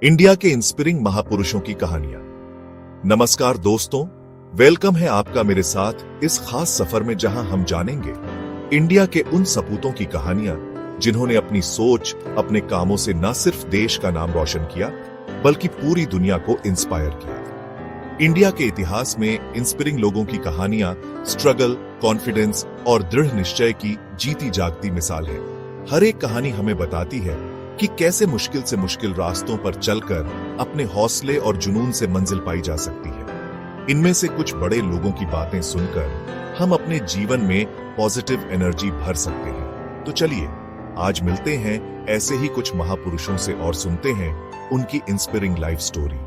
India के inspiring महापुरुषों की कहानियां। नमस्कार दोस्तों, वेलकम है आपका मेरे साथ इस खास सफर में जहां हम जानेंगे इंडिया के उन सपूतों की कहानियां जिन्होंने अपनी सोच, अपने कामों से न सिर्फ देश का नाम रोशन किया बल्कि पूरी दुनिया को इंस्पायर किया। इंडिया के इतिहास में इंस्पिरिंग लोगों की कहानियां स्ट्रगल, कॉन्फिडेंस और दृढ़ निश्चय की जीती जागती मिसाल है। हर एक कहानी हमें बताती है कि कैसे मुश्किल से मुश्किल रास्तों पर चलकर अपने हौसले और जुनून से मंजिल पाई जा सकती है। इनमें से कुछ बड़े लोगों की बातें सुनकर हम अपने जीवन में पॉजिटिव एनर्जी भर सकते हैं। तो चलिए आज मिलते हैं ऐसे ही कुछ महापुरुषों से और सुनते हैं उनकी इंस्पिरिंग लाइफ स्टोरी।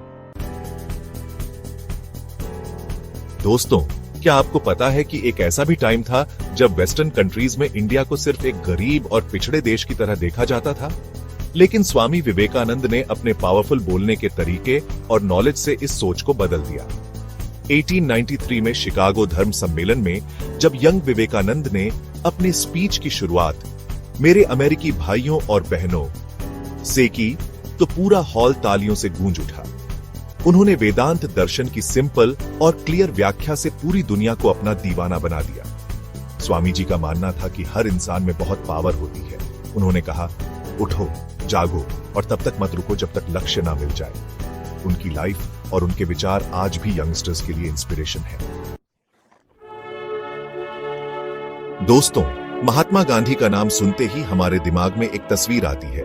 दोस्तों, क्या आपको पता है कि एक ऐसा भी टाइम था जब वेस्टर्न कंट्रीज में इंडिया को सिर्फ एक गरीब और पिछड़े देश की तरह देखा जाता था? लेकिन स्वामी विवेकानंद ने अपने पावरफुल बोलने के तरीके और नॉलेज से इस सोच को बदल दिया। 1893 में शिकागो धर्म सम्मेलन में जब यंग विवेकानंद ने अपनी स्पीच की शुरुआत मेरे अमेरिकी भाइयों और बहनों से की तो पूरा हॉल तालियों से गूंज उठा। उन्होंने वेदांत दर्शन की सिंपल और क्लियर व्याख्या से पूरी दुनिया को अपना दीवाना बना दिया। स्वामी जी का मानना था कि हर इंसान में बहुत पावर होती है। उन्होंने कहा, उठो, जागो और तब तक मत रुको जब तक लक्ष्य ना मिल जाए। उनकी लाइफ और उनके विचार आज भी यंगस्टर्स के लिए इंस्पिरेशन है। दोस्तों, महात्मा गांधी का नाम सुनते ही हमारे दिमाग में एक तस्वीर आती है।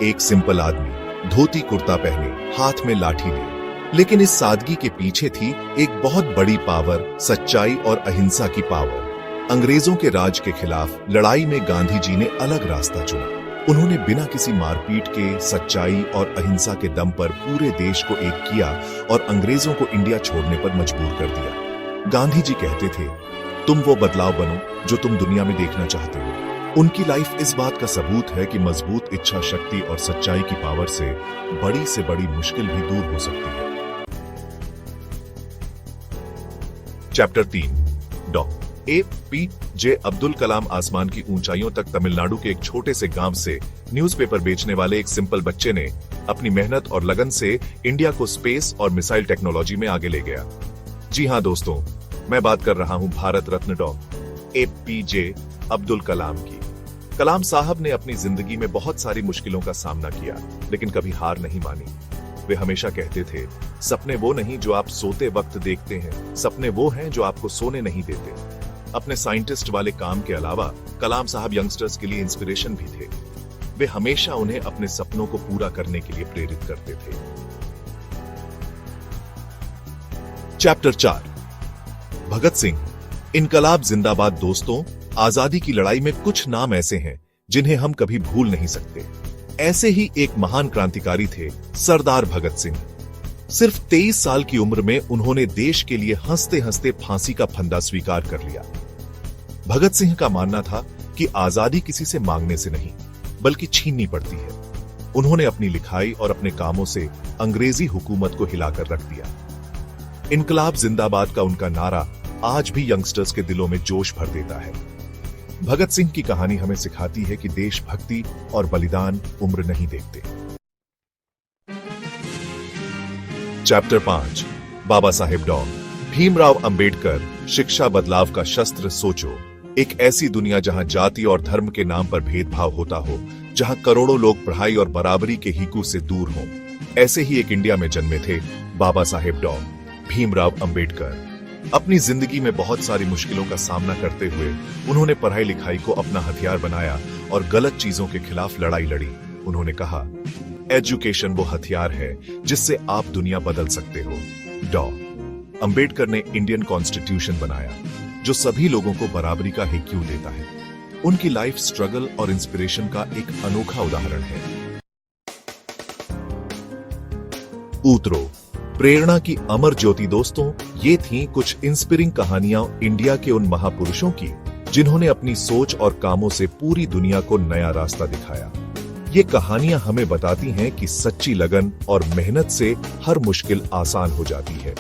एक सिंपल आदमी, धोती कुर्ता पहने, हाथ में लाठी लिए। लेकिन इस सादगी के पीछे थी एक बहुत बड़ी पावर, सच्चाई और अहिंसा की पावर। अंग्रेजों के राज के खिलाफ लड़ाई में गांधी जी ने अलग रास्ता चुना। उन्होंने बिना किसी मारपीट के सच्चाई और अहिंसा के दम पर पूरे देश को एक किया और अंग्रेजों को इंडिया छोड़ने पर मजबूर कर दिया। गांधी जी कहते थे, तुम वो बदलाव बनो जो तुम दुनिया में देखना चाहते हो। उनकी लाइफ इस बात का सबूत है कि मजबूत इच्छा शक्ति और सच्चाई की पावर से बड़ी मुश्किल भी दूर हो सकती है। चैप्टर 3, डॉ. APJ अब्दुल कलाम आसमान की ऊंचाइयों तक तमिलनाडु के एक छोटे से गांव से न्यूज़पेपर बेचने वाले एक सिंपल बच्चे ने अपनी मेहनत और लगन से इंडिया को स्पेस और मिसाइल टेक्नोलॉजी में आगे ले गया। जी हां दोस्तों, मैं बात कर रहा हूं भारत रत्न डॉ. APJ अब्दुल कलाम की। कलाम साहब ने अपनी जिंदगी में बहुत सारी मुश्किलों का सामना किया, लेकिन कभी हार नहीं मानी। वे हमेशा कहते थे, सपने वो नहीं जो आप सोते वक्त देखते हैं, सपने वो हैं जो आपको सोने नहीं देते। अपने साइंटिस्ट वाले काम के अलावा कलाम साहब यंगस्टर्स के लिए इंस्पिरेशन भी थे। वे हमेशा उन्हें अपने सपनों को पूरा करने के लिए प्रेरित करते थे। चैप्टर 4, भगत सिंह, इनकलाब जिंदाबाद। दोस्तों, आजादी की लड़ाई में कुछ नाम ऐसे हैं जिन्हें हम कभी भूल नहीं सकते। ऐसे ही एक महान क्रांतिकारी थे सरदार भगत सिंह। सिर्फ 23 साल की उम्र में उन्होंने देश के लिए हंसते हंसते फांसी का फंदा स्वीकार कर लिया। भगत सिंह का मानना था कि आजादी किसी से मांगने से नहीं बल्कि छीननी पड़ती है। उन्होंने अपनी लिखाई और अपने कामों से अंग्रेजी हुकूमत को हिलाकर रख दिया। इनकलाब जिंदाबाद का उनका नारा आज भी यंगस्टर्स के दिलों में जोश भर देता है। भगत सिंह की कहानी हमें सिखाती है कि देशभक्ति और बलिदान उम्र नहीं देखते। चैप्टर 5, बाबा साहेब डॉ. भीमराव अंबेडकर, शिक्षा बदलाव का शस्त्र। सोचो, एक ऐसी दुनिया जहां जाति और धर्म के नाम पर भेदभाव होता हो, जहां करोड़ों लोग पढ़ाई और बराबरी के हीकू से दूर हों। ऐसे ही एक इंडिया में जन्मे थे बाबा साहेब डॉ. भीमराव अंबेडकर। अपनी जिंदगी में बहुत सारी मुश्किलों का सामना करते हुए उन्होंने पढ़ाई लिखाई को अपना हथियार बनाया और गलत चीजों के खिलाफ लड़ाई लड़ी। उन्होंने कहा, एजुकेशन वो हथियार है जिससे आप दुनिया बदल सकते हो। डॉ. अंबेडकर ने इंडियन कॉन्स्टिट्यूशन बनाया जो सभी लोगों को बराबरी का हक देता है। उनकी लाइफ स्ट्रगल और इंस्पिरेशन का एक अनोखा उदाहरण है। उतरो, प्रेरणा की अमर ज्योति। दोस्तों, ये थी कुछ इंस्पिरिंग कहानियां इंडिया के उन महापुरुषों की जिन्होंने अपनी सोच और कामों से पूरी दुनिया को नया रास्ता दिखाया। ये कहानियां हमें बताती हैं कि सच्ची लगन और मेहनत से हर मुश्किल आसान हो जाती है।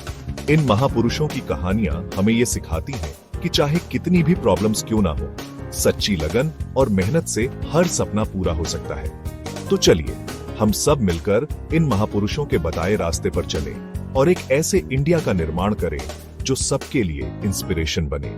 इन महापुरुषों की कहानियां हमें ये सिखाती हैं कि चाहे कितनी भी प्रॉब्लम्स क्यों ना हो, सच्ची लगन और मेहनत से हर सपना पूरा हो सकता है। तो चलिए हम सब मिलकर इन महापुरुषों के बताए रास्ते पर चलें और एक ऐसे इंडिया का निर्माण करें जो सबके लिए इंस्पिरेशन बने।